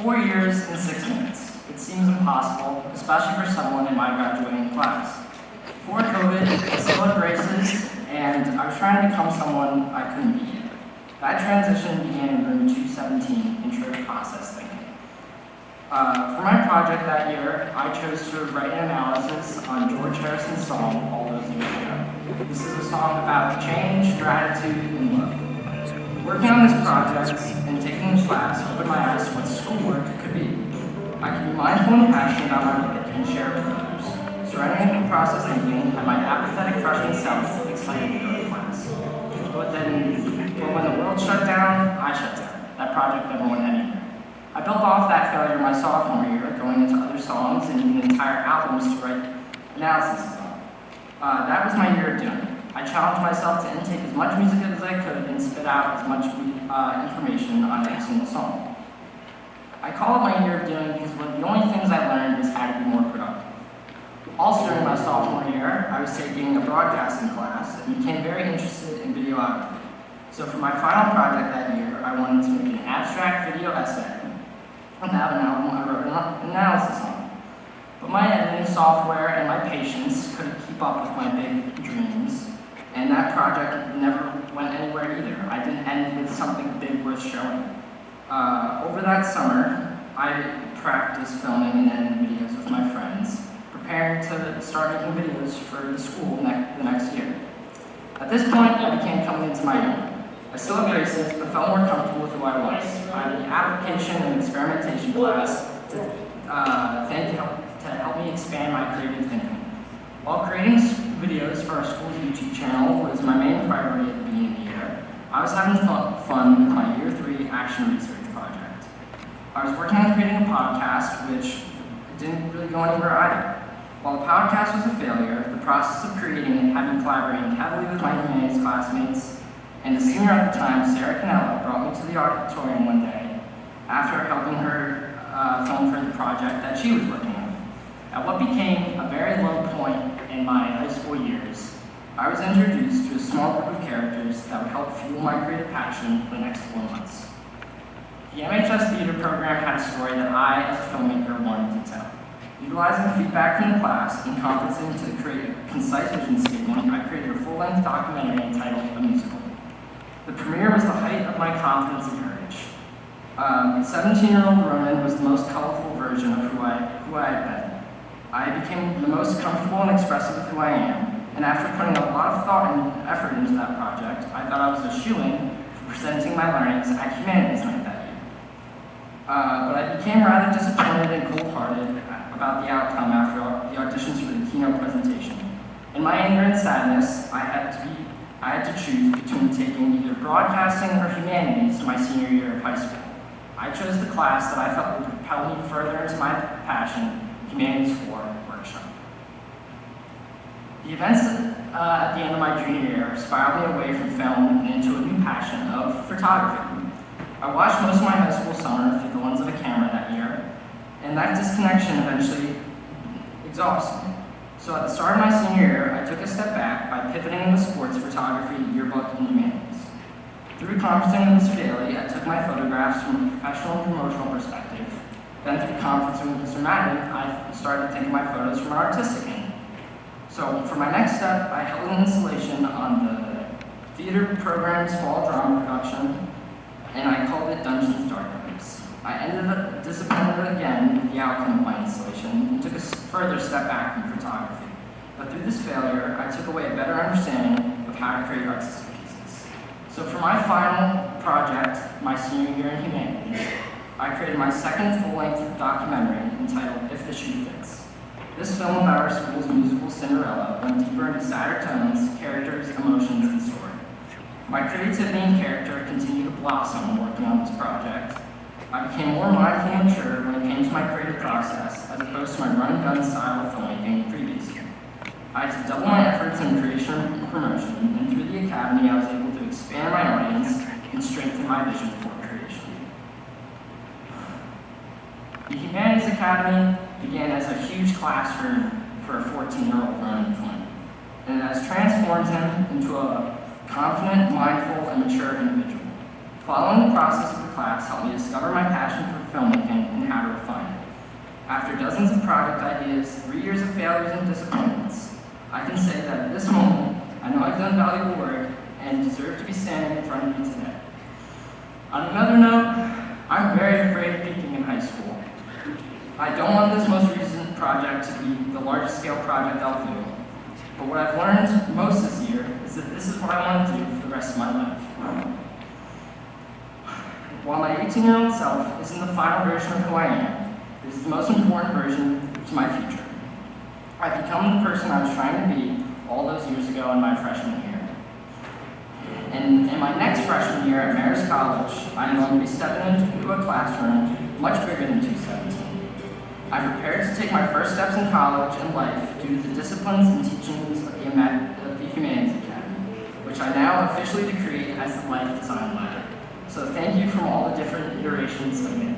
4 years and 6 minutes. It seems impossible, especially for someone in my graduating class. Before COVID, I still had braces, and I was trying to become someone I couldn't be yet. That transition began in room 217, intro to process thinking. For my project that year, I chose to write an analysis on George Harrison's song, All Those Years Ago. This is a song about change, gratitude, and love. Working on this project and taking the class opened my eyes to what schoolwork could be. I could be mindful and passionate about my work and share it with others. Surrendering to process thinking had my apathetic freshman self excited to go to class. But when the world shut down, I shut down. That project never went anywhere. I built off that failure my sophomore year, going into other songs and even entire albums to write analyses on. That was my year of doing it. I challenged myself to intake as much music as I could and spit out as much information on every single song. I call it my year of doing because one of the only things I learned was how to be more productive. Also during my sophomore year, I was taking a broadcasting class and became very interested in videography. So for my final project that year, I wanted to make an abstract video essay and have an album I wrote an analysis on. But my editing software and my patience couldn't keep up with my big dreams, and that project never went anywhere either. I didn't end with something big worth showing. Over that summer, I practiced filming and editing videos with my friends, preparing to start making videos for the school the next year. At this point, I began coming into my own. I still had braces, but felt more comfortable with who I was. I had an application and experimentation class to help me expand my creative thinking. While creating videos for our school's YouTube channel was my main priority at the beginning of the year, I was having fun with my Year 3 action research project. I was working on creating a podcast, which didn't really go anywhere either. While the podcast was a failure, the process of creating it had me collaborating heavily with my humanities classmates, and the senior at the time, Sarah Canella, brought me to the auditorium one day after helping her film for the project that she was working on. At what became a very low point in my high school years, I was introduced to a small group of characters that would help fuel my creative passion for the next 4 months. The MHS theater program had a story that I, as a filmmaker, wanted to tell. Utilizing feedback from the class and conferencing to create a concise vision statement, I created a full-length documentary entitled A Musical. The premiere was the height of my confidence and courage. 17-year-old Ronin was the most colorful version of who I had been. I became the most comfortable and expressive with who I am, and after putting a lot of thought and effort into that project, I thought I was a shoo-in for presenting my learnings at Humanities Night that year. But I became rather disappointed and cold-hearted about the outcome after the auditions for the Keynote presentation. In my anger and sadness, I had to choose between taking either broadcasting or humanities my senior year of high school. I chose the class that I felt would propel me further into my passion, Humanities 4 workshop. The events at the end of my junior year spiraled me away from film and into a new passion of photography. I watched most of my high school summer through the lens of a camera that year, and that disconnection eventually exhausted me. So at the start of my senior year, I took a step back by pivoting into sports photography, yearbook, and humanities. Through conferencing with Mr. Daly, I took my photographs from a professional and promotional perspective. Then through conferencing with Mr. Madden, I started taking my photos from an artistic angle. So for my next step, I held an installation on the theater program's fall drama production, and I called it Dungeons and Dragons. I ended up disappointed again with the outcome of my installation and took a further step back from photography. But through this failure, I took away a better understanding of how to create artistic pieces. So for my final project, my senior year in humanities, I created my second full-length documentary entitled If the Shoe Fits. This film about our school's musical Cinderella went deeper into sadder tones, characters, emotions, and story. My creativity and character continued to blossom working on this project. I became more mindful and mature when it came to my creative process, as opposed to my run-and-gun style of filmmaking previously. I had to double my efforts in creation and promotion, and through the academy, I was able to expand my audience and strengthen my vision for creation. The Humanities Academy began as a huge classroom for a 14-year-old Ronin Flinn, and it has transformed him into a confident, mindful, and mature individual. Following the process of the class helped me discover my passion for filmmaking and how to refine it. After dozens of project ideas, 3 years of failures and disappointments, I can say that at this moment, I know I've done valuable work and deserve to be standing in front of you today. On another note, I'm very afraid of peaking in high school. I don't want this most recent project to be the largest scale project I'll do, but what I've learned most this year is that this is what I want to do for the rest of my life. While my 18-year-old self isn't the final version of who I am, it is the most important version to my future. I've become the person I was trying to be all those years ago in my freshman year. And in my next freshman year at Marist College, I'm going to be stepping into a classroom much bigger than 217. I'm prepared to take my first steps in college and life due to the disciplines and teachings of the Humanities Academy, which I now officially decree as the Life Design Ladder. So thank you from all the different iterations of me.